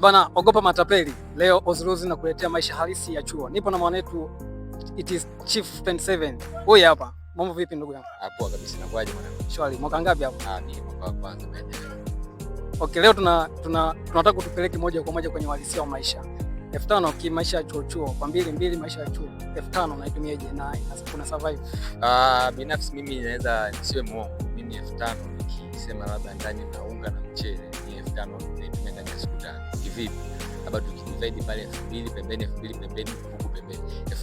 Bana, ogopa matapeli. Leo Ozzy nakuletea maisha halisi ya chuo. Nipo na mwanetu it is Chief 27. Huyu hapa. Mambo vipi ndugu yangu? Poa kabisa. Nakwaje mwanangu? Shwari. Mwaka ngapi hapo? Ni mwaka wa kwanza baada. Okay, leo tunataka kutupeleke moja kwa moja kwenye uhalisia wa maisha. 5000 kimaisha ya chuo kwa 2 maisha ya chuo. 5000 unaitumiaje na kuna survive? Binafsi mimi naweza nisiwe muongo. Mimi 5000 nikisema labda ndani na unga na mchele ni 5000 naitumia ndani ya siku 5. Kivipi? Labda tukidivide pale 2000 pembeni, 2000 pembeni, buku pembeni.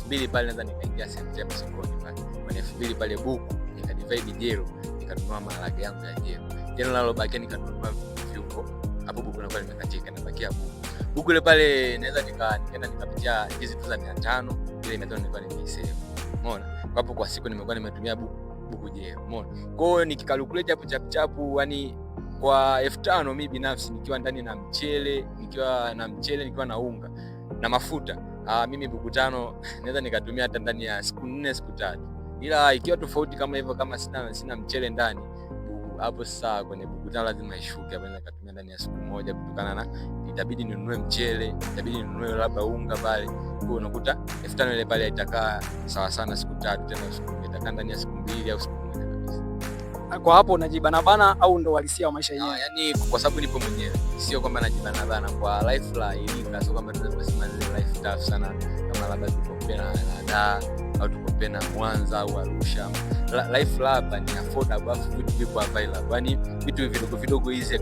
2000 pale naweza nikaingia sehemu sokoni pale. Kwa 2000 pale buku nikadivide jero, nikanunua maharage yangu ya jero. Jero nalo baki nikanunua viungo. Hapo buku nakuwa nimekatika na bakia buku. Buku ile pale naweza nikaenda nikapitia hizi tu za 500, ile 500 nilikuwa nimeisave. Umeona? Hapo kwa siku nimekuwa nimetumia buku jero. Umeona? Kwa hiyo nikikalculate hapo chapu yani kwa 5000 mimi binafsi nikiwa ndani na mchele, nikiwa na unga na mafuta, mimi buku 5 naweza nikatumia hata ndani ya siku 4 siku 3. Ila ikiwa tofauti kama hivyo, kama sina mchele ndani, hapo sasa kwenye buku 5 lazima ishuke, hapo naweza kutumia ndani ya siku 1 kutokana na itabidi ninunue mchele, itabidi ninunue labda unga pale. Kwa unakuta 5000 ile pale itakaa sawa sana siku 3, tena siku itakaa ndani ya siku 2 au siku 1 kabisa. Kwa hapo unajibana bana au ndo uhalisia wa maisha yenyewe? Yani kwa sababu nipo mwenyewe, sio kwamba najibana bana kwa life la ilika, sio kwamba tunaweza kusema life tough sana kama labda tuko na Dar au tuko na Mwanza au Arusha. Life hapa ni affordable, afu vitu vipo available. Yani vitu vidogo hizi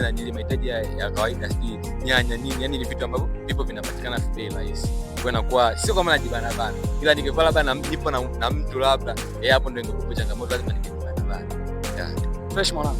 na nili mahitaji ya kawaida, si nyanya nini, yani ni vitu ambavyo vipo vinapatikana kwa bei rahisi. Kwa inakuwa sio kama najibana bana, ila ningekuwa labda nipo na mtu labda hapo ndio ingekuwa changamoto, lazima ningejibana bana. Fresh mwanangu.